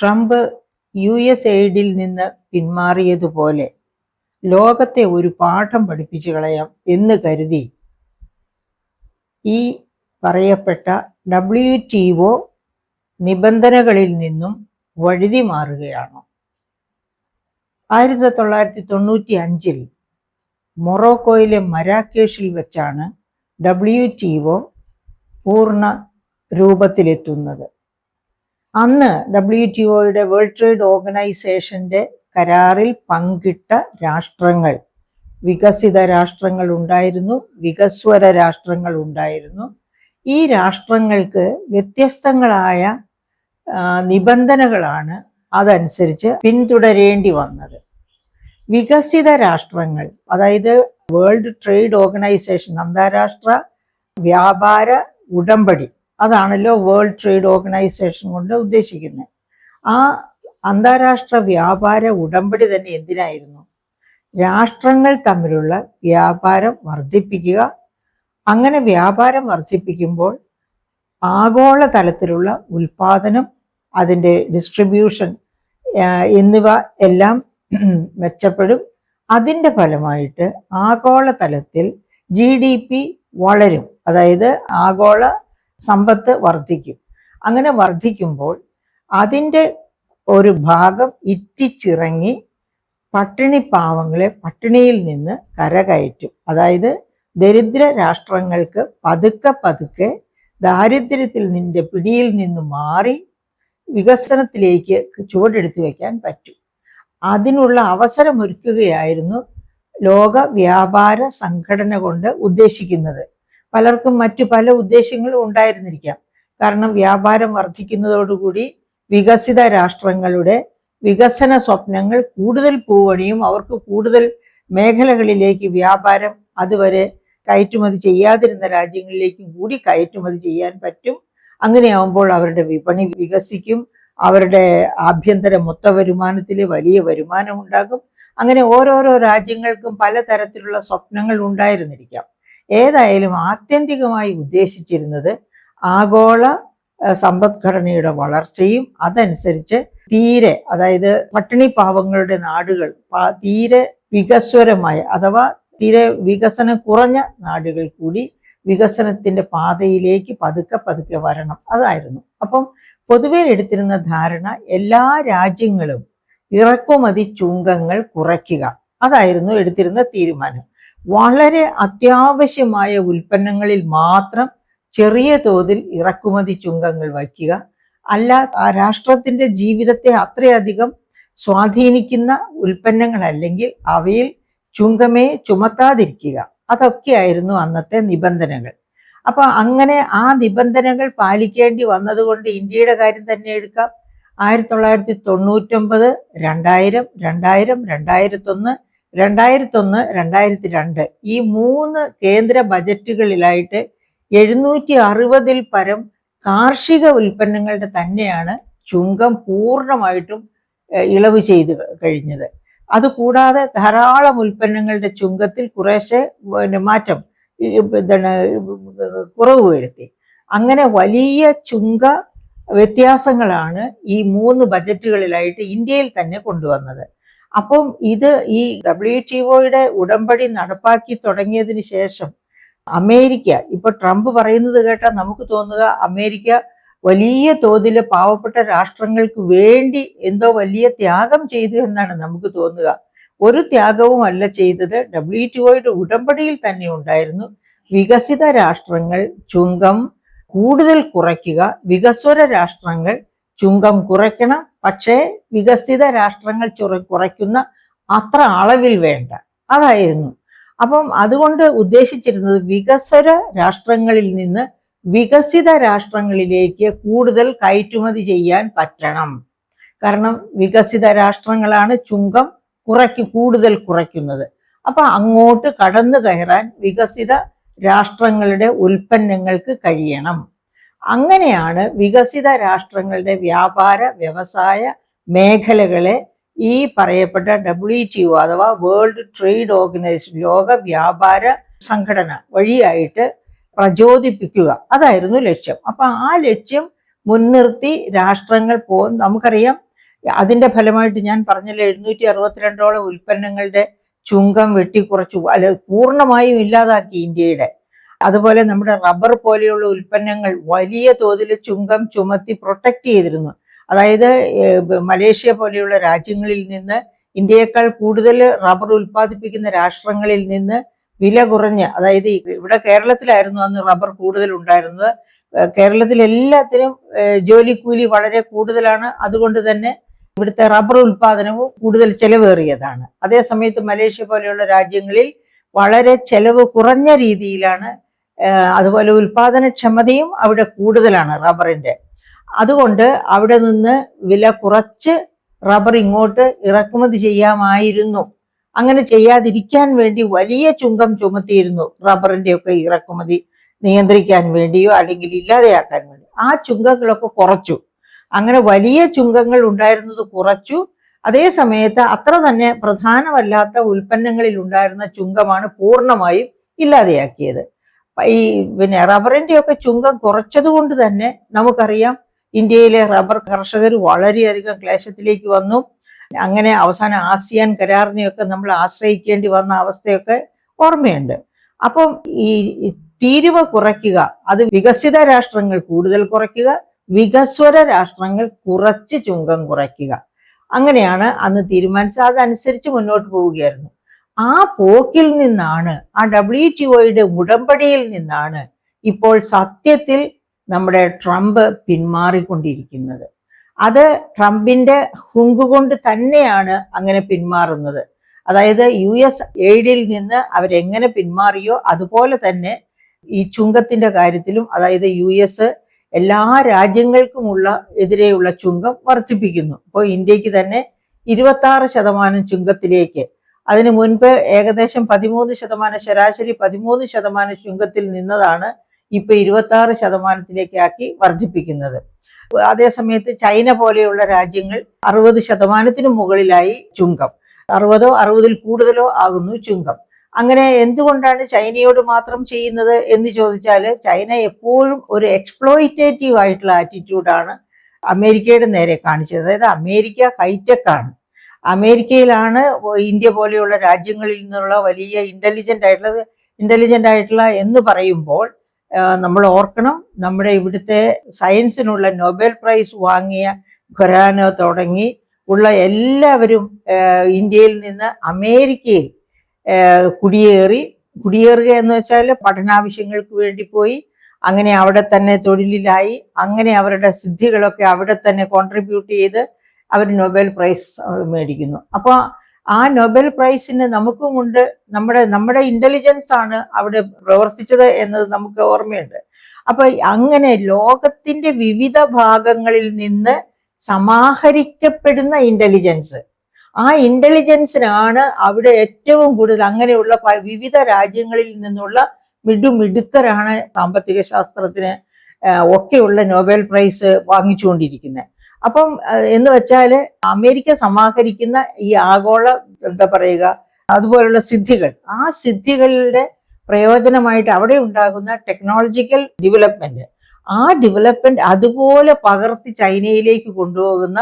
Trump USAID-ൽ നിന്ന് പിന്മാറിയതുപോലെ ലോകത്തെ ഒരു പാഠം പഠിപ്പിച്ചു കളയാം എന്ന് കരുതി ഈ പറയപ്പെട്ട WTO നിബന്ധനകളിൽ നിന്നും വഴുതി മാറുകയാണ്. 1995-ൽ മൊറോക്കോയിലെ മരാക്കേഷിൽ വെച്ചാണ് WTO പൂർണ്ണ രൂപത്തിലെത്തുന്നത്. അന്ന് WTOയുടെ വേൾഡ് ട്രേഡ് ഓർഗനൈസേഷന്റെ കരാറിൽ പങ്കിട്ട രാഷ്ട്രങ്ങൾ, വികസിത രാഷ്ട്രങ്ങൾ ഉണ്ടായിരുന്നു, വികസ്വര രാഷ്ട്രങ്ങൾ ഉണ്ടായിരുന്നു. ഈ രാഷ്ട്രങ്ങൾക്ക് വ്യത്യസ്തങ്ങളായ നിബന്ധനകളാണ് അതനുസരിച്ച് പിന്തുടരേണ്ടി വന്നത്. വികസിത രാഷ്ട്രങ്ങൾ, അതായത് വേൾഡ് ട്രേഡ് ഓർഗനൈസേഷൻ, അന്താരാഷ്ട്ര വ്യാപാര ഉടമ്പടി, അതാണല്ലോ വേൾഡ് ട്രേഡ് ഓർഗനൈസേഷൻ കൊണ്ട് ഉദ്ദേശിക്കുന്നത്. ആ അന്താരാഷ്ട്ര വ്യാപാര ഉടമ്പടി തന്നെ എന്തിനായിരുന്നു? രാഷ്ട്രങ്ങൾ തമ്മിലുള്ള വ്യാപാരം വർദ്ധിപ്പിക്കുക. അങ്ങനെ വ്യാപാരം വർദ്ധിപ്പിക്കുമ്പോൾ ആഗോള തലത്തിലുള്ള ഉൽപാദനം, അതിൻ്റെ ഡിസ്ട്രിബ്യൂഷൻ എന്നിവ എല്ലാം മെച്ചപ്പെടും. അതിൻ്റെ ഫലമായിട്ട് ആഗോള തലത്തിൽ GDP വളരും, അതായത് ആഗോള സമ്പത്ത് വർദ്ധിക്കും. അങ്ങനെ വർദ്ധിക്കുമ്പോൾ അതിൻ്റെ ഒരു ഭാഗം ഇറ്റിച്ചിറങ്ങി പട്ടിണി പാവങ്ങളെ പട്ടിണിയിൽ നിന്ന് കരകയറ്റും. അതായത് ദരിദ്ര രാഷ്ട്രങ്ങൾക്ക് പതുക്കെ പതുക്കെ ദാരിദ്ര്യത്തിൽ നിന്റെ പിടിയിൽ നിന്ന് മാറി വികസനത്തിലേക്ക് ചുവടെടുത്തു വയ്ക്കാൻ പറ്റും. അതിനുള്ള അവസരമൊരുക്കുകയായിരുന്നു ലോക വ്യാപാര സംഘടന കൊണ്ട് ഉദ്ദേശിക്കുന്നത്. പലർക്കും മറ്റു പല ഉദ്ദേശങ്ങളും ഉണ്ടായിരുന്നിരിക്കാം. കാരണം വ്യാപാരം വർദ്ധിക്കുന്നതോടുകൂടി വികസിത രാഷ്ട്രങ്ങളുടെ വികസന സ്വപ്നങ്ങൾ കൂടുതൽ പൂവണിയും അവർക്ക് കൂടുതൽ മേഖലകളിലേക്ക് വ്യാപാരം അതുവരെ കയറ്റുമതി ചെയ്യാതിരുന്ന രാജ്യങ്ങളിലേക്കും കൂടി കയറ്റുമതി ചെയ്യാൻ പറ്റും. അങ്ങനെയാവുമ്പോൾ അവരുടെ വിപണി വികസിക്കും, അവരുടെ ആഭ്യന്തര മൊത്ത വരുമാനത്തിൽ വലിയ വരുമാനം ഉണ്ടാകും. അങ്ങനെ ഓരോരോ രാജ്യങ്ങൾക്കും പലതരത്തിലുള്ള സ്വപ്നങ്ങൾ ഉണ്ടായിരുന്നിരിക്കാം. ഏതായാലും ആത്യന്തികമായി ഉദ്ദേശിച്ചിരുന്നത് ആഗോള സമ്പദ്ഘടനയുടെ വളർച്ചയും അതനുസരിച്ച് തീരെ, അതായത് പട്ടിണി പാവങ്ങളുടെ നാടുകൾ, തീരെ വികസ്വരമായ അഥവാ തീരെ വികസനം കുറഞ്ഞ നാടുകൾ കൂടി വികസനത്തിന്റെ പാതയിലേക്ക് പതുക്കെ പതുക്കെ വരണം, അതായിരുന്നു. അപ്പം പൊതുവെ എടുത്തിരുന്ന ധാരണ എല്ലാ രാജ്യങ്ങളും ഇറക്കുമതി ചുങ്കങ്ങൾ കുറയ്ക്കുക, അതായിരുന്നു എടുത്തിരുന്ന തീരുമാനം. വളരെ അത്യാവശ്യമായ ഉൽപ്പന്നങ്ങളിൽ മാത്രം ചെറിയ തോതിൽ ഇറക്കുമതി ചുങ്കങ്ങൾ വയ്ക്കുക, അല്ല ആ രാഷ്ട്രത്തിന്റെ ജീവിതത്തെ അത്രയധികം സ്വാധീനിക്കുന്ന ഉൽപ്പന്നങ്ങളല്ലെങ്കിൽ അവയിൽ ചുങ്കമേ ചുമത്താതിരിക്കുക. അതൊക്കെയായിരുന്നു അന്നത്തെ നിബന്ധനകൾ. അപ്പൊ അങ്ങനെ ആ നിബന്ധനകൾ പാലിക്കേണ്ടി വന്നതുകൊണ്ട് ഇന്ത്യയുടെ കാര്യം തന്നെ എടുക്കാം. 1999, 2000, 2001, 2002 ഈ 3 കേന്ദ്ര ബജറ്റുകളിലായിട്ട് 760-ൽ പരം കാർഷിക ഉൽപ്പന്നങ്ങളുടെ തന്നെയാണ് ചുങ്കം പൂർണ്ണമായിട്ടും ഇളവ് ചെയ്ത് കഴിഞ്ഞത്. അതുകൂടാതെ ധാരാളം ഉൽപ്പന്നങ്ങളുടെ ചുങ്കത്തിൽ കുറേശ്ശെ മാറ്റം കുറവ് വരുത്തി. അങ്ങനെ വലിയ ചുങ്ക വ്യത്യാസങ്ങളാണ് ഈ 3 ബജറ്റുകളിലായിട്ട് ഇന്ത്യയിൽ തന്നെ കൊണ്ടുവന്നത്. അപ്പം ഇത് ഈ WTOയുടെ ഉടമ്പടി നടപ്പാക്കി തുടങ്ങിയതിന് ശേഷം അമേരിക്ക, ഇപ്പൊ ട്രംപ് പറയുന്നത് കേട്ടാൽ നമുക്ക് തോന്നുക അമേരിക്ക വലിയ തോതിൽ പാവപ്പെട്ട രാഷ്ട്രങ്ങൾക്ക് വേണ്ടി എന്തോ വലിയ ത്യാഗം ചെയ്തു എന്നാണ് നമുക്ക് തോന്നുക. ഒരു ത്യാഗവും അല്ല ചെയ്തത്. WTOയുടെ ഉടമ്പടിയിൽ തന്നെ ഉണ്ടായിരുന്നു വികസിത രാഷ്ട്രങ്ങൾ ചുങ്കം കൂടുതൽ കുറയ്ക്കുക, വികസ്വര രാഷ്ട്രങ്ങൾ ചുങ്കം കുറയ്ക്കണം, പക്ഷേ വികസിത രാഷ്ട്രങ്ങൾ കുറയ്ക്കുന്ന അത്ര അളവിൽ വേണ്ട, അതായിരുന്നു. അപ്പം അതുകൊണ്ട് ഉദ്ദേശിച്ചിരുന്നത് വികസ്വര രാഷ്ട്രങ്ങളിൽ നിന്ന് വികസിത രാഷ്ട്രങ്ങളിലേക്ക് കൂടുതൽ കയറ്റുമതി ചെയ്യാൻ പറ്റണം. കാരണം വികസിത രാഷ്ട്രങ്ങളാണ് ചുങ്കം കൂടുതൽ കുറയ്ക്കുന്നത്. അപ്പൊ അങ്ങോട്ട് കടന്നു കയറാൻ വികസിത രാഷ്ട്രങ്ങളുടെ ഉൽപ്പന്നങ്ങൾക്ക് കഴിയണം. അങ്ങനെയാണ് വികസിത രാഷ്ട്രങ്ങളുടെ വ്യാപാര വ്യവസായ മേഖലകളെ ഈ പറയപ്പെട്ട WTO അഥവാ വേൾഡ് ട്രേഡ് ഓർഗനൈസേഷൻ, ലോക വ്യാപാര സംഘടന വഴിയായിട്ട് പ്രചോദിപ്പിക്കുക, അതായിരുന്നു ലക്ഷ്യം. അപ്പൊ ആ ലക്ഷ്യം മുൻനിർത്തി രാഷ്ട്രങ്ങൾ നമുക്കറിയാം അതിന്റെ ഫലമായിട്ട് ഞാൻ പറഞ്ഞല്ലോ 762ഓളം ഉൽപ്പന്നങ്ങളുടെ ചുങ്കം വെട്ടിക്കുറച്ചു, അല്ല പൂർണ്ണമായും ഇല്ലാതാക്കി ഇന്ത്യയുടെ. അതുപോലെ നമ്മുടെ റബ്ബർ പോലെയുള്ള ഉൽപ്പന്നങ്ങൾ വലിയ തോതിൽ ചുങ്കം ചുമത്തി പ്രൊട്ടക്ട് ചെയ്തിരുന്നു. അതായത് മലേഷ്യ പോലെയുള്ള രാജ്യങ്ങളിൽ നിന്ന്, ഇന്ത്യയേക്കാൾ കൂടുതൽ റബ്ബർ ഉൽപ്പാദിപ്പിക്കുന്ന രാഷ്ട്രങ്ങളിൽ നിന്ന് വില കുറഞ്ഞ്, അതായത് ഇവിടെ കേരളത്തിലായിരുന്നു അന്ന് റബ്ബർ കൂടുതൽ ഉണ്ടായിരുന്നത്. കേരളത്തിൽ എല്ലാത്തിനും ജോലിക്കൂലി വളരെ കൂടുതലാണ്. അതുകൊണ്ട് തന്നെ ഇവിടുത്തെ റബ്ബർ ഉൽപാദനവും കൂടുതൽ ചെലവേറിയതാണ്. അതേസമയത്ത് മലേഷ്യ പോലെയുള്ള രാജ്യങ്ങളിൽ വളരെ ചെലവ് കുറഞ്ഞ രീതിയിലാണ്, അതുപോലെ ഉൽപാദനക്ഷമതയും അവിടെ കൂടുതലാണ് റബ്ബറിന്റെ. അതുകൊണ്ട് അവിടെ നിന്ന് വില കുറച്ച് റബ്ബർ ഇങ്ങോട്ട് ഇറക്കുമതി ചെയ്യാമായിരുന്നു. അങ്ങനെ ചെയ്യാതിരിക്കാൻ വേണ്ടി വലിയ ചുങ്കം ചുമത്തിയിരുന്നു, റബ്ബറിന്റെ ഒക്കെ ഇറക്കുമതി നിയന്ത്രിക്കാൻ വേണ്ടിയോ അല്ലെങ്കിൽ ഇല്ലാതെയാക്കാൻ വേണ്ടി. ആ ചുങ്കങ്ങളൊക്കെ കുറച്ചു. അങ്ങനെ വലിയ ചുങ്കങ്ങൾ ഉണ്ടായിരുന്നത് കുറച്ചു. അതേ സമയത്ത് അത്ര തന്നെ പ്രധാനമല്ലാത്ത ഉൽപ്പന്നങ്ങളിൽ ഉണ്ടായിരുന്ന ചുങ്കമാണ് പൂർണ്ണമായും ഇല്ലാതെയാക്കിയത്. ഈ റബ്ബറിന്റെ ഒക്കെ ചുങ്കം കുറച്ചത് കൊണ്ട് തന്നെ നമുക്കറിയാം ഇന്ത്യയിലെ റബ്ബർ കർഷകർ വളരെയധികം ക്ലേശത്തിലേക്ക് വന്നു. അങ്ങനെ അവസാനം ആസിയാൻ കരാറിനെയൊക്കെ നമ്മൾ ആശ്രയിക്കേണ്ടി വന്ന അവസ്ഥയൊക്കെ ഓർമ്മയുണ്ട്. അപ്പം ഈ തീരുവ കുറയ്ക്കുക, അത് വികസിത രാഷ്ട്രങ്ങൾ കൂടുതൽ കുറയ്ക്കുക, വികസ്വര രാഷ്ട്രങ്ങൾ കുറച്ച് ചുങ്കം കുറയ്ക്കുക, അങ്ങനെയാണ് അന്ന് തീരുമാനിച്ചത്. അതനുസരിച്ച് മുന്നോട്ട് പോവുകയായിരുന്നു. ആ പോക്കിൽ നിന്നാണ്, ആ WTOയുടെ ഉടമ്പടിയിൽ നിന്നാണ് ഇപ്പോൾ സത്യത്തിൽ നമ്മുടെ ട്രംപ് പിന്മാറിക്കൊണ്ടിരിക്കുന്നത്. അത് ട്രംപിന്റെ ഹുങ്ക് കൊണ്ട് തന്നെയാണ് അങ്ങനെ പിന്മാറുന്നത്. അതായത് US എയ്ഡിൽ നിന്ന് അവരെങ്ങനെ പിന്മാറിയോ അതുപോലെ തന്നെ ഈ ചുങ്കത്തിന്റെ കാര്യത്തിലും, അതായത് US എല്ലാ രാജ്യങ്ങൾക്കുമുള്ള എതിരെയുള്ള ചുങ്കം വർദ്ധിപ്പിക്കുന്നു. ഇപ്പോൾ ഇന്ത്യക്ക് തന്നെ 26% ചുങ്കത്തിലേക്ക്, അതിനു മുൻപ് ഏകദേശം 13%, ശരാശരി 13% ചുങ്കത്തിൽ നിന്നതാണ് ഇപ്പൊ 26% ആക്കി വർദ്ധിപ്പിക്കുന്നത്. അതേസമയത്ത് ചൈന പോലെയുള്ള രാജ്യങ്ങൾ 60% മുകളിലായി ചുങ്കം, 60-ൽ കൂടുതലോ ആകുന്നു ചുങ്കം. അങ്ങനെ എന്തുകൊണ്ടാണ് ചൈനയോട് മാത്രം ചെയ്യുന്നത് എന്ന് ചോദിച്ചാൽ, ചൈന എപ്പോഴും ഒരു എക്സ്പ്ലോയിറ്റേറ്റീവ് ആയിട്ടുള്ള ആറ്റിറ്റ്യൂഡാണ് അമേരിക്കയുടെ നേരെ കാണിച്ചത്. അതായത് അമേരിക്ക ഹൈടെക് ആണ്, അമേരിക്കയിലാണ് ഇന്ത്യ പോലെയുള്ള രാജ്യങ്ങളിൽ നിന്നുള്ള വലിയ ഇന്റലിജന്റ് ആയിട്ടുള്ള എന്ന് പറയുമ്പോൾ നമ്മൾ ഓർക്കണം, നമ്മുടെ ഇവിടുത്തെ സയൻസിനുള്ള നൊബേൽ പ്രൈസ് വാങ്ങിയ ഖൊരാനോ തുടങ്ങി ഉള്ള എല്ലാവരും ഇന്ത്യയിൽ നിന്ന് അമേരിക്കയിൽ കുടിയേറുക എന്ന് വെച്ചാൽ പഠനാവശ്യങ്ങൾക്ക് വേണ്ടി പോയി, അങ്ങനെ അവിടെ തന്നെ തൊഴിലിലായി, അങ്ങനെ അവരുടെ സിദ്ധികളൊക്കെ അവിടെ തന്നെ കോൺട്രിബ്യൂട്ട് ചെയ്ത് അവർ നൊബേൽ പ്രൈസ് മേടിക്കുന്നു. അപ്പോൾ ആ നൊബേൽ പ്രൈസിന് നമുക്കുമുണ്ട്, നമ്മുടെ ഇന്റലിജൻസ് ആണ് അവിടെ പ്രവർത്തിച്ചത് എന്നത് നമുക്ക് ഓർമ്മയുണ്ട്. അപ്പൊ അങ്ങനെ ലോകത്തിന്റെ വിവിധ ഭാഗങ്ങളിൽ നിന്ന് സമാഹരിക്കപ്പെടുന്ന ഇന്റലിജൻസ്, ആ ഇന്റലിജൻസിനാണ് അവിടെ ഏറ്റവും കൂടുതൽ, അങ്ങനെയുള്ള വിവിധ രാജ്യങ്ങളിൽ നിന്നുള്ള മിടുക്കരാണ് സാമ്പത്തിക ശാസ്ത്രത്തിന് ഒക്കെയുള്ള നൊബേൽ പ്രൈസ് വാങ്ങിച്ചുകൊണ്ടിരിക്കുന്നത്. അപ്പം എന്ന് വെച്ചാൽ അമേരിക്ക സമാഹരിക്കുന്ന ഈ ആഗോള അതുപോലുള്ള സിദ്ധികൾ, ആ സിദ്ധികളുടെ പ്രയോജനമായിട്ട് അവിടെ ഉണ്ടാകുന്ന ടെക്നോളജിക്കൽ ഡെവലപ്മെന്റ്, ആ ഡെവലപ്മെന്റ് അതുപോലെ പകർത്തി ചൈനയിലേക്ക് കൊണ്ടുപോകുന്ന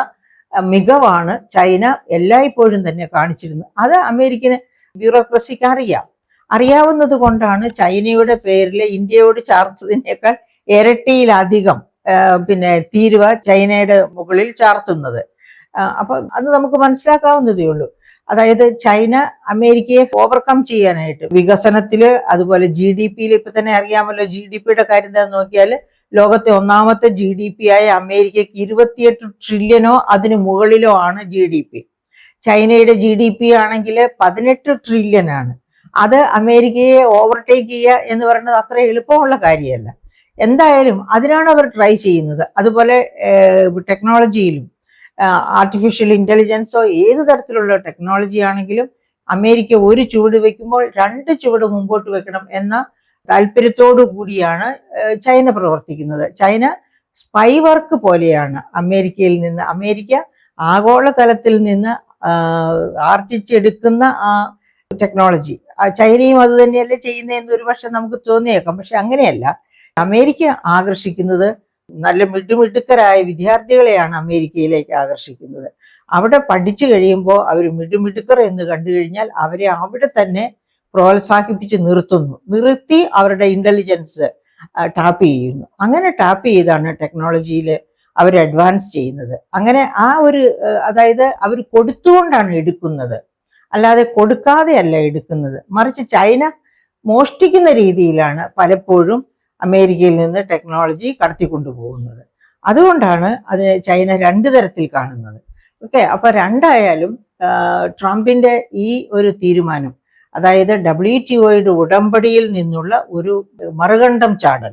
മികവാണ് ചൈന എല്ലായ്പ്പോഴും തന്നെ കാണിച്ചിരുന്നത്. അത് അമേരിക്കൻ ബ്യൂറോക്രസിക്ക് അറിയാവുന്നത് കൊണ്ടാണ് ചൈനയുടെ പേരിൽ ഇന്ത്യയോട് ചാർത്തതിനേക്കാൾ ഇരട്ടിയിലധികം തീരുവ ചൈനയുടെ മുകളിൽ ചാർത്തുന്നത്. അപ്പൊ അത് നമുക്ക് മനസ്സിലാക്കാവുന്നതേ ഉള്ളൂ. അതായത് ചൈന അമേരിക്കയെ ഓവർകം ചെയ്യാനായിട്ട് വികസനത്തില്, അതുപോലെ GDPയിൽ ഇപ്പൊ തന്നെ അറിയാമല്ലോ, GDPയുടെ കാര്യം എന്താ നോക്കിയാൽ ലോകത്തെ ഒന്നാമത്തെ GDP ആയ അമേരിക്കയ്ക്ക് 28 ട്രില്യനോ അതിന് മുകളിലോ ആണ് GDP. ചൈനയുടെ GDP ആണെങ്കിൽ 18 ട്രില്യൺ ആണ്. അത് അമേരിക്കയെ ഓവർടേക്ക് ചെയ്യുക എന്ന് പറയുന്നത് അത്ര എളുപ്പമുള്ള കാര്യമല്ല. എന്തായാലും അതിനാണ് അവർ ട്രൈ ചെയ്യുന്നത്. അതുപോലെ ടെക്നോളജിയിലും, ആർട്ടിഫിഷ്യൽ ഇന്റലിജൻസോ ഏത് തരത്തിലുള്ള ടെക്നോളജി ആണെങ്കിലും അമേരിക്ക ഒരു ചുവട് വെക്കുമ്പോൾ 2 ചുവട് മുമ്പോട്ട് വെക്കണം എന്ന താല്പര്യത്തോടു കൂടിയാണ് ചൈന പ്രവർത്തിക്കുന്നത്. ചൈന സ്പൈ വർക്ക് പോലെയാണ് അമേരിക്ക ആഗോളതലത്തിൽ നിന്ന് ആർജിച്ചെടുക്കുന്ന ആ ടെക്നോളജി. ചൈനയും അത് തന്നെയല്ലേ ചെയ്യുന്നതെന്ന് ഒരു പക്ഷെ നമുക്ക് തോന്നിയേക്കാം. പക്ഷെ അങ്ങനെയല്ല. അമേരിക്ക ആകർഷിക്കുന്നത് നല്ല മിടുമിടുക്കരായ വിദ്യാർത്ഥികളെയാണ് അമേരിക്കയിലേക്ക് ആകർഷിക്കുന്നത്. അവിടെ പഠിച്ചു കഴിയുമ്പോൾ അവർ മിടുമിടുക്കർ എന്ന് കണ്ടു കഴിഞ്ഞാൽ അവരെ അവിടെ തന്നെ പ്രോത്സാഹിപ്പിച്ച് നിർത്തി അവരുടെ ഇന്റലിജൻസ് ടാപ്പ് ചെയ്യുന്നു. അങ്ങനെ ടാപ്പ് ചെയ്താണ് ടെക്നോളജിയിൽ അവർ അഡ്വാൻസ് ചെയ്യുന്നത്. അങ്ങനെ ആ ഒരു അതായത് അവർ കൊടുത്തുകൊണ്ടാണ് എടുക്കുന്നത്, അല്ലാതെ കൊടുക്കാതെ അല്ല എടുക്കുന്നത്. മറിച്ച് ചൈന മോഷ്ടിക്കുന്ന രീതിയിലാണ് പലപ്പോഴും അമേരിക്കയിൽ നിന്ന് ടെക്നോളജി കടത്തിക്കൊണ്ടുപോകുന്നത്. അതുകൊണ്ടാണ് അത് ചൈന രണ്ട് തരത്തിൽ കാണുന്നത്. ഓക്കെ, അപ്പൊ രണ്ടായാലും ട്രംപിന്റെ ഈ ഒരു തീരുമാനം, അതായത് WTOയുടെ ഉടമ്പടിയിൽ നിന്നുള്ള ഒരു മറുകണ്ഠം ചാടൽ,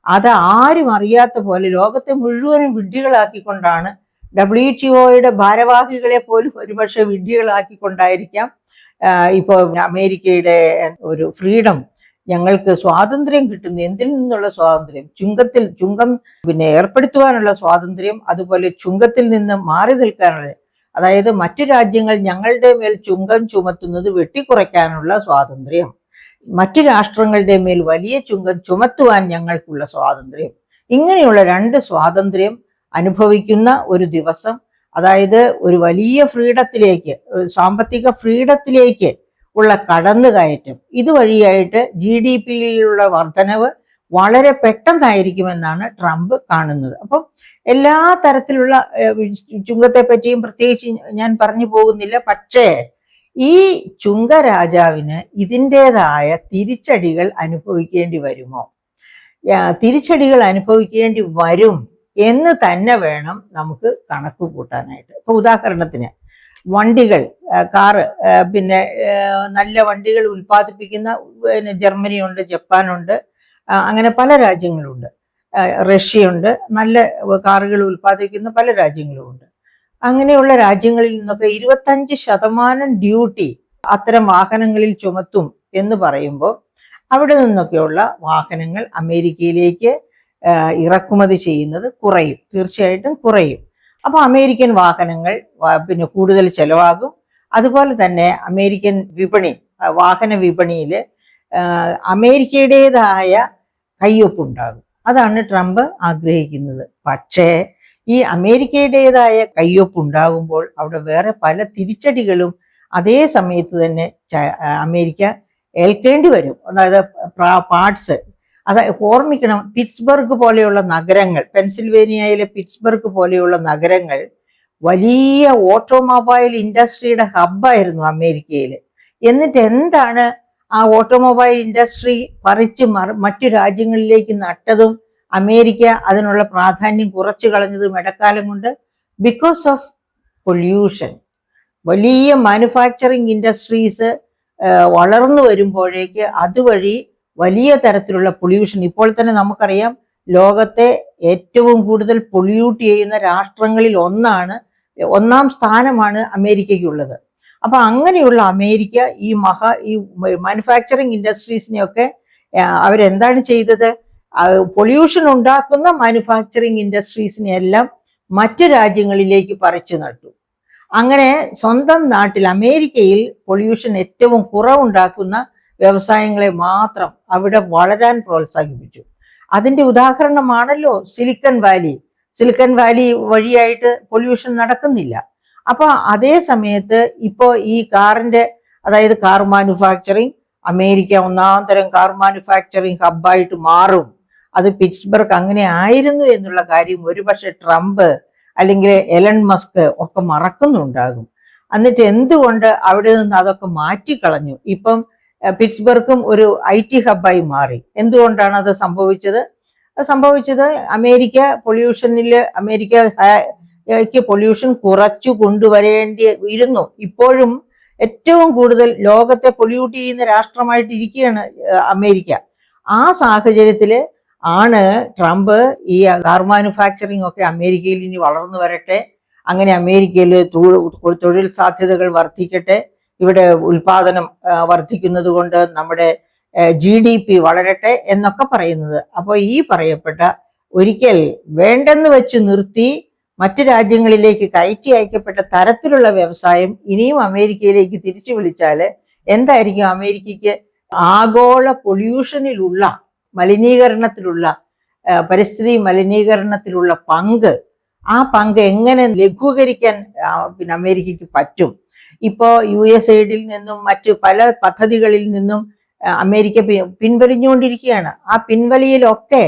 അത് ആരും അറിയാത്ത പോലെ ലോകത്തെ മുഴുവനും വിഡ്ഢികളാക്കിക്കൊണ്ടാണ്, WTOയുടെ ഭാരവാഹികളെ പോലും ഒരുപക്ഷെ വിഡ്ഢികളാക്കിക്കൊണ്ടായിരിക്കാം ഇപ്പോൾ അമേരിക്കയുടെ ഒരു ഫ്രീഡം, ഞങ്ങൾക്ക് സ്വാതന്ത്ര്യം കിട്ടുന്നു. എന്തിൽ നിന്നുള്ള സ്വാതന്ത്ര്യം? ചുങ്കം ഏർപ്പെടുത്തുവാനുള്ള സ്വാതന്ത്ര്യം, അതുപോലെ ചുങ്കത്തിൽ നിന്ന് മാറി നിൽക്കാനുള്ള, അതായത് മറ്റു രാജ്യങ്ങൾ ഞങ്ങളുടെ മേൽ ചുങ്കം ചുമത്തുന്നത് വെട്ടിക്കുറയ്ക്കാനുള്ള സ്വാതന്ത്ര്യം, മറ്റു രാഷ്ട്രങ്ങളുടെ മേൽ വലിയ ചുങ്കം ചുമത്തുവാൻ ഞങ്ങൾക്കുള്ള സ്വാതന്ത്ര്യം. ഇങ്ങനെയുള്ള രണ്ട് സ്വാതന്ത്ര്യം അനുഭവിക്കുന്ന ഒരു ദിവസം, അതായത് ഒരു വലിയ ഫ്രീഡത്തിലേക്ക്, സാമ്പത്തിക ഫ്രീഡത്തിലേക്ക് ഉള്ള കടന്നുകയറ്റം, ഇതുവഴിയായിട്ട് GDPയിലുള്ള വർധനവ് വളരെ പെട്ടെന്നായിരിക്കുമെന്നാണ് ട്രംപ് കാണുന്നത്. അപ്പം എല്ലാ തരത്തിലുള്ള ചുങ്കത്തെ പറ്റിയും പ്രത്യേകിച്ച് ഞാൻ പറഞ്ഞു പോകുന്നില്ല. പക്ഷേ ഈ ചുങ്ക രാജാവിന് ഇതിൻ്റെതായ തിരിച്ചടികൾ അനുഭവിക്കേണ്ടി വരുമോ? തിരിച്ചടികൾ അനുഭവിക്കേണ്ടി വരും എന്ന് തന്നെ വേണം നമുക്ക് കണക്ക് കൂട്ടാനായിട്ട്. ഇപ്പൊ ഉദാഹരണത്തിന് വണ്ടികൾ, കാറ്, നല്ല വണ്ടികൾ ഉൽപ്പാദിപ്പിക്കുന്ന ജർമ്മനിയുണ്ട്, ജപ്പാനുണ്ട്, അങ്ങനെ പല രാജ്യങ്ങളുണ്ട്, റഷ്യയുണ്ട്, നല്ല കാറുകൾ ഉൽപ്പാദിപ്പിക്കുന്ന പല രാജ്യങ്ങളുമുണ്ട്. അങ്ങനെയുള്ള രാജ്യങ്ങളിൽ നിന്നൊക്കെ 25% ഡ്യൂട്ടി അത്തരം വാഹനങ്ങളിൽ ചുമത്തും എന്ന് പറയുമ്പോൾ അവിടെ നിന്നൊക്കെയുള്ള വാഹനങ്ങൾ അമേരിക്കയിലേക്ക് ഇറക്കുമതി ചെയ്യുന്നത് കുറയും, തീർച്ചയായിട്ടും കുറയും. അപ്പൊ അമേരിക്കൻ വാഹനങ്ങൾ കൂടുതൽ ചെലവാകും. അതുപോലെ തന്നെ അമേരിക്കൻ വാഹന വിപണിയിൽ അമേരിക്കയുടേതായ കയ്യൊപ്പുണ്ടാകും. അതാണ് ട്രംപ് ആഗ്രഹിക്കുന്നത്. പക്ഷേ ഈ അമേരിക്കയുടേതായ കയ്യൊപ്പുണ്ടാകുമ്പോൾ അവിടെ വേറെ പല തിരിച്ചടികളും അതേ സമയത്ത് തന്നെ അമേരിക്ക ഏൽക്കേണ്ടി വരും. അതായത് പാർട്സ്, ഓർമ്മിക്കണം, പിറ്റ്സ്ബർഗ് പോലെയുള്ള നഗരങ്ങൾ, പെൻസിൽവേനിയയിലെ പിറ്റ്സ്ബർഗ് പോലെയുള്ള നഗരങ്ങൾ വലിയ ഓട്ടോമൊബൈൽ ഇൻഡസ്ട്രിയുടെ ഹബ്ബായിരുന്നു അമേരിക്കയിൽ. എന്നിട്ട് എന്താണ് ആ ഓട്ടോമൊബൈൽ ഇൻഡസ്ട്രി പറിച്ച് മറ്റു രാജ്യങ്ങളിലേക്ക് നട്ടതും അമേരിക്ക അതിനുള്ള പ്രാധാന്യം കുറച്ചു കളഞ്ഞതും ഇടക്കാലം കൊണ്ട്? Because of pollution. വലിയ മാനുഫാക്ചറിങ് ഇൻഡസ്ട്രീസ് വളർന്നു വരുമ്പോഴേക്ക് അതുവഴി വലിയ തരത്തിലുള്ള പൊല്യൂഷൻ. ഇപ്പോൾ തന്നെ നമുക്കറിയാം, ലോകത്തെ ഏറ്റവും കൂടുതൽ പൊല്യൂട്ട് ചെയ്യുന്ന രാഷ്ട്രങ്ങളിൽ ഒന്നാം സ്ഥാനമാണ് അമേരിക്കയ്ക്കുള്ളത്. അപ്പൊ അങ്ങനെയുള്ള അമേരിക്ക ഈ മാനുഫാക്ചറിങ് ഇൻഡസ്ട്രീസിനെയൊക്കെ അവരെന്താണ് ചെയ്തത്? പൊല്യൂഷൻ ഉണ്ടാക്കുന്ന മാനുഫാക്ചറിങ് ഇൻഡസ്ട്രീസിനെ എല്ലാം മറ്റു രാജ്യങ്ങളിലേക്ക് പറിച്ചു നട്ടു. അങ്ങനെ സ്വന്തം നാട്ടിൽ അമേരിക്കയിൽ പൊല്യൂഷൻ ഏറ്റവും കുറവുണ്ടാക്കുന്ന വ്യവസായങ്ങളെ മാത്രം അവിടെ വളരാൻ പ്രോത്സാഹിപ്പിച്ചു. അതിന്റെ ഉദാഹരണമാണല്ലോ സിലിക്കൺ വാലി വഴിയായിട്ട് പൊല്യൂഷൻ നടക്കുന്നില്ല. അപ്പൊ അതേ സമയത്ത് ഇപ്പോ ഈ അതായത് കാർ മാനുഫാക്ചറിങ്, അമേരിക്ക ഒന്നാം തരം കാർ മാനുഫാക്ചറിങ് ഹബ്ബായിട്ട് മാറും. അത് പിറ്റ്സ്ബർഗ് അങ്ങനെ ആയിരുന്നു എന്നുള്ള കാര്യം ഒരുപക്ഷെ ട്രംപ് അല്ലെങ്കിൽ എലൺ മസ്ക് ഒക്കെ മറക്കുന്നുണ്ടാകും. എന്നിട്ട് എന്തുകൊണ്ട് അവിടെ നിന്ന് അതൊക്കെ മാറ്റിക്കളഞ്ഞു? ഇപ്പം പിറ്റ്സ്ബർഗും ഒരു IT ഹബ്ബായി മാറി. എന്തുകൊണ്ടാണ് അത് സംഭവിച്ചത്? അമേരിക്കയ്ക്ക് പൊല്യൂഷൻ കുറച്ചു കൊണ്ടുവരേണ്ടി ഇരുന്നു. ഇപ്പോഴും ഏറ്റവും കൂടുതൽ ലോകത്തെ പൊല്യൂട്ട് ചെയ്യുന്ന രാഷ്ട്രമായിട്ട് ഇരിക്കുകയാണ് അമേരിക്ക. ആ സാഹചര്യത്തില് ആണ് ട്രംപ് ഈ കാർ മാനുഫാക്ചറിങ് ഒക്കെ അമേരിക്കയിൽ ഇനി വളർന്നു വരട്ടെ, അങ്ങനെ അമേരിക്കയിൽ തൊഴിൽ സാധ്യതകൾ വർദ്ധിക്കട്ടെ, ഇവിടെ ഉൽപാദനം വർദ്ധിക്കുന്നത് കൊണ്ട് നമ്മുടെ GDP വളരട്ടെ എന്നൊക്കെ പറയുന്നത്. അപ്പോൾ ഈ പറയപ്പെട്ട ഒരിക്കൽ വേണ്ടെന്ന് വെച്ച് നിർത്തി മറ്റു രാജ്യങ്ങളിലേക്ക് കയറ്റി അയക്കപ്പെട്ട തരത്തിലുള്ള വ്യവസായം ഇനിയും അമേരിക്കയിലേക്ക് തിരിച്ചു വിളിച്ചാൽ എന്തായിരിക്കും? അമേരിക്കയ്ക്ക് ആഗോള പൊല്യൂഷനിലുള്ള, മലിനീകരണത്തിലുള്ള പരിസ്ഥിതി മലിനീകരണത്തിലുള്ള പങ്ക്, ആ പങ്ക് എങ്ങനെ ലഘൂകരിക്കാൻ പിന്നെ അമേരിക്കയ്ക്ക് പറ്റും. ഇപ്പോൾ USAID നിന്നും മറ്റു പല പദ്ധതികളിൽ നിന്നും അമേരിക്ക പിൻവലിഞ്ഞുകൊണ്ടിരിക്കുകയാണ്. ആ പിൻവലിയിലൊക്കെ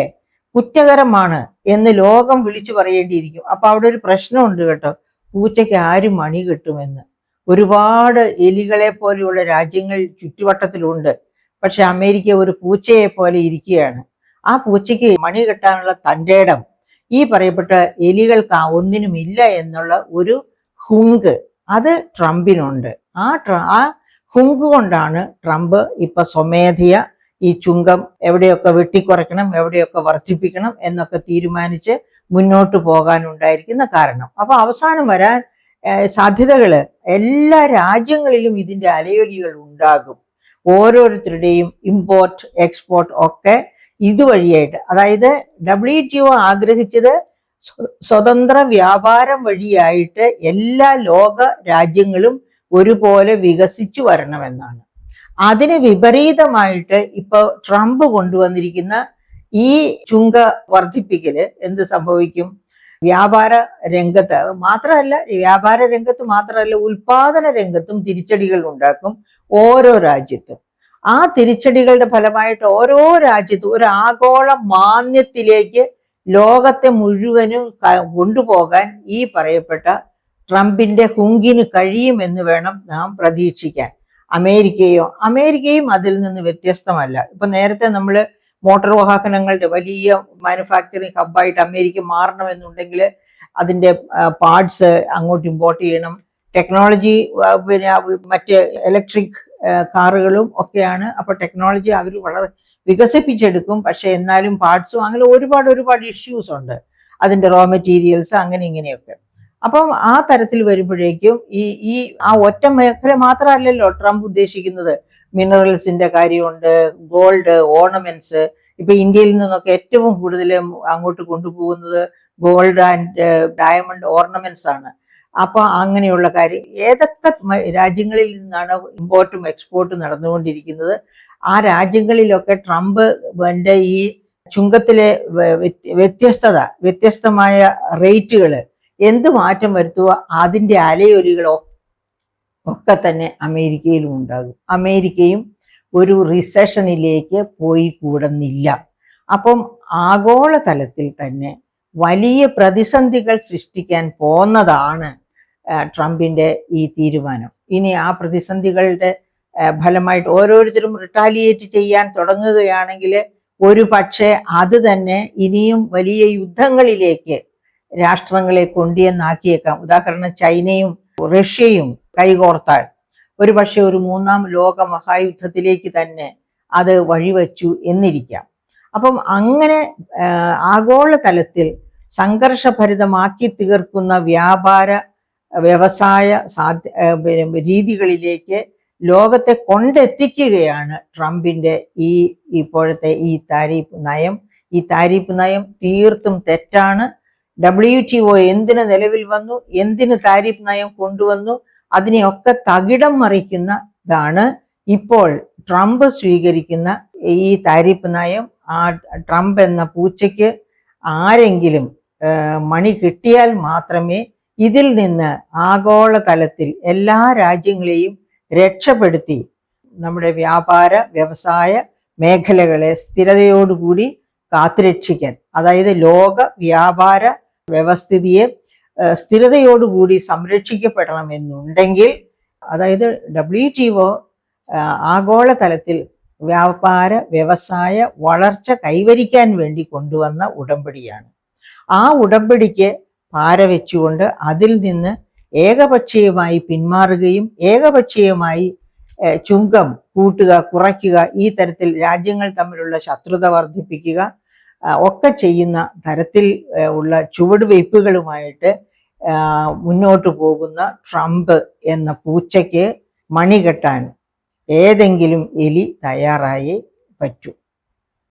കുറ്റകരമാണ് എന്ന് ലോകം വിളിച്ചു പറയേണ്ടിയിരിക്കും. അപ്പൊ അവിടെ ഒരു പ്രശ്നമുണ്ട് കേട്ടോ, പൂച്ചയ്ക്ക് ആര് മണി കിട്ടുമെന്ന്. ഒരുപാട് എലികളെ പോലെയുള്ള രാജ്യങ്ങൾ ചുറ്റുവട്ടത്തിലുണ്ട്. പക്ഷെ അമേരിക്ക ഒരു പൂച്ചയെ പോലെ ഇരിക്കുകയാണ്. ആ പൂച്ചയ്ക്ക് മണി കെട്ടാനുള്ള തൻ്റെ ഇടം ഈ പറയപ്പെട്ട എലികൾക്ക് ഒന്നിനുമില്ല എന്നുള്ള ഒരു ഹുങ്ക് അത് ട്രംപിനുണ്ട്. ആ ഹുങ്ക് കൊണ്ടാണ് ട്രംപ് ഇപ്പൊ സ്വമേധയ ഈ ചുങ്കം എവിടെയൊക്കെ വെട്ടിക്കുറയ്ക്കണം, എവിടെയൊക്കെ വർദ്ധിപ്പിക്കണം എന്നൊക്കെ തീരുമാനിച്ച് മുന്നോട്ട് പോകാനുണ്ടായിരിക്കുന്ന കാരണം. അപ്പൊ അവസാനം വരാൻ സാധ്യതകള് എല്ലാ രാജ്യങ്ങളിലും ഇതിന്റെ അലയൊലികൾ ഉണ്ടാകും. ഓരോരുത്തരുടെയും ഇമ്പോർട്ട് എക്സ്പോർട്ട് ഒക്കെ ഇതുവഴിയായിട്ട്, അതായത് WTO ആഗ്രഹിച്ചത് സ്വതന്ത്ര വ്യാപാരം വഴിയായിട്ട് എല്ലാ ലോക രാജ്യങ്ങളും ഒരുപോലെ വികസിച്ചു വരണമെന്നാണ്. അതിന് വിപരീതമായിട്ട് ഇപ്പൊ ട്രംപ് കൊണ്ടുവന്നിരിക്കുന്ന ഈ ചുങ്ക വർദ്ധിപ്പിക്കല് എന്ത് സംഭവിക്കും? വ്യാപാര രംഗത്ത് മാത്രമല്ല ഉൽപാദന രംഗത്തും തിരിച്ചടികൾ ഉണ്ടാക്കും ഓരോ രാജ്യത്തും. ആ തിരിച്ചടികളുടെ ഫലമായിട്ട് ഓരോ രാജ്യത്തും ഒരു ആഗോള മാന്ദ്യത്തിലേക്ക് ലോകത്തെ മുഴുവനും കൊണ്ടുപോകാൻ ഈ പറയപ്പെട്ട ട്രംപിന്റെ ഹുങ്കിന് കഴിയുമെന്ന് വേണം നാം പ്രതീക്ഷിക്കാൻ. അമേരിക്കയും അതിൽ നിന്ന് വ്യത്യസ്തമല്ല. ഇപ്പൊ നേരത്തെ നമ്മൾ മോട്ടോർ വാഹനങ്ങളുടെ വലിയ മാനുഫാക്ചറിങ് ഹബ്ബായിട്ട് അമേരിക്ക മാറണമെന്നുണ്ടെങ്കിൽ അതിന്റെ പാർട്സ് അങ്ങോട്ട് ഇമ്പോർട്ട് ചെയ്യണം. ടെക്നോളജി പിന്നെ മറ്റ് ഇലക്ട്രിക് കാറുകളും ഒക്കെയാണ്. അപ്പൊ ടെക്നോളജി അവർ വളരെ വികസിപ്പിച്ചെടുക്കും. പക്ഷെ എന്നാലും പാർട്സും അങ്ങനെ ഒരുപാട് ഇഷ്യൂസ് ഉണ്ട്. അതിന്റെ റോ മെറ്റീരിയൽസ് അങ്ങനെ ഇങ്ങനെയൊക്കെ. അപ്പം ആ തരത്തിൽ വരുമ്പോഴേക്കും ഈ ആ ഒറ്റ മേഖല മാത്രമല്ലല്ലോ ട്രംപ് ഉദ്ദേശിക്കുന്നത്. മിനറൽസിന്റെ കാര്യമുണ്ട്, ഗോൾഡ് ഓർണമെന്റ്സ്. ഇപ്പൊ ഇന്ത്യയിൽ നിന്നൊക്കെ ഏറ്റവും കൂടുതൽ അങ്ങോട്ട് കൊണ്ടുപോകുന്നത് ഗോൾഡ് ആൻഡ് ഡയമണ്ട് ഓർണമെന്റ്സ് ആണ്. അപ്പൊ അങ്ങനെയുള്ള കാര്യം ഏതൊക്കെ രാജ്യങ്ങളിൽ നിന്നാണ് ഇമ്പോർട്ടും എക്സ്പോർട്ടും നടന്നുകൊണ്ടിരിക്കുന്നത്, ആ രാജ്യങ്ങളിലൊക്കെ ട്രംപിന്റെ ഈ ചുങ്കത്തിലെ വ്യത്യസ്തമായ റേറ്റുകൾ എന്ത് മാറ്റം വരുത്തുക, അതിന്റെ അലയൊലികൾ ഒക്കെ തന്നെ അമേരിക്കയിലും ഉണ്ടാകും. അമേരിക്കയും ഒരു റിസഷനിലേക്ക് പോയി കൂടുന്നില്ല. അപ്പം ആഗോളതലത്തിൽ തന്നെ വലിയ പ്രതിസന്ധികൾ സൃഷ്ടിക്കാൻ പോന്നതാണ് ട്രംപിന്റെ ഈ തീരുമാനം. ഇനി ആ പ്രതിസന്ധികളുടെ ഫലമായിട്ട് ഓരോരുത്തരും റിട്ടാലിയേറ്റ് ചെയ്യാൻ തുടങ്ങുകയാണെങ്കിൽ ഒരു പക്ഷേ അത് തന്നെ ഇനിയും വലിയ യുദ്ധങ്ങളിലേക്ക് രാഷ്ട്രങ്ങളെ കൊണ്ടുവന്നാക്കിയേക്കാം. ഉദാഹരണം ചൈനയും റഷ്യയും കൈകോർത്താൽ ഒരു പക്ഷെ ഒരു 3ാം ലോക മഹായുദ്ധത്തിലേക്ക് തന്നെ അത് വഴിവെച്ചു എന്നിരിക്കാം. അപ്പം അങ്ങനെ ആഗോളതലത്തിൽ സംഘർഷഭരിതമാക്കി തീർക്കുന്ന വ്യാപാര വ്യവസായ രീതികളിലേക്ക് ലോകത്തെ കൊണ്ടെത്തിക്കുകയാണ് ട്രംപിന്റെ ഇപ്പോഴത്തെ ഈ താരിഫ് നയം തീർത്തും തെറ്റാണ്. WTO എന്തിന് നിലവിൽ വന്നു, എന്തിന് താരിഫ് നയം കൊണ്ടുവന്നു, അതിനെയൊക്കെ തകിടം മറിക്കുന്നതാണ് ഇപ്പോൾ ട്രംപ് സ്വീകരിക്കുന്ന ഈ താരിഫ് നയം. ആ ട്രംപ് എന്ന പൂച്ചയ്ക്ക് ആരെങ്കിലും മണി കിട്ടിയാൽ മാത്രമേ ഇതിൽ നിന്ന് ആഗോളതലത്തിൽ എല്ലാ രാജ്യങ്ങളെയും രക്ഷപ്പെടുത്തി നമ്മുടെ വ്യാപാര വ്യവസായ മേഖലകളെ സ്ഥിരതയോടുകൂടി കാത്തുരക്ഷിക്കാൻ, അതായത് ലോക വ്യാപാര വ്യവസ്ഥിതിയെ സ്ഥിരതയോടുകൂടി സംരക്ഷിക്കപ്പെടണമെന്നുണ്ടെങ്കിൽ, അതായത് WTO ആഗോളതലത്തിൽ വ്യാപാര വ്യവസായ വളർച്ച കൈവരിക്കാൻ വേണ്ടി കൊണ്ടുവന്ന ഉടമ്പടിയാണ്. ആ ഉടമ്പടിക്ക് പാരവെച്ചുകൊണ്ട് അതിൽ നിന്ന് ഏകപക്ഷീയമായി പിന്മാറുകയും ഏകപക്ഷീയമായി ചുങ്കം കൂട്ടുക, കുറയ്ക്കുക, ഈ തരത്തിൽ രാജ്യങ്ങൾ തമ്മിലുള്ള ശത്രുത വർദ്ധിപ്പിക്കുക ഒക്കെ ചെയ്യുന്ന തരത്തിൽ ഉള്ള ചുവടുവയ്പ്പുകളുമായിട്ട് മുന്നോട്ട് പോകുന്ന ട്രംപ് എന്ന പൂച്ചയ്ക്ക് മണി കെട്ടാൻ ഏതെങ്കിലും എലി തയ്യാറായേ പറ്റൂ.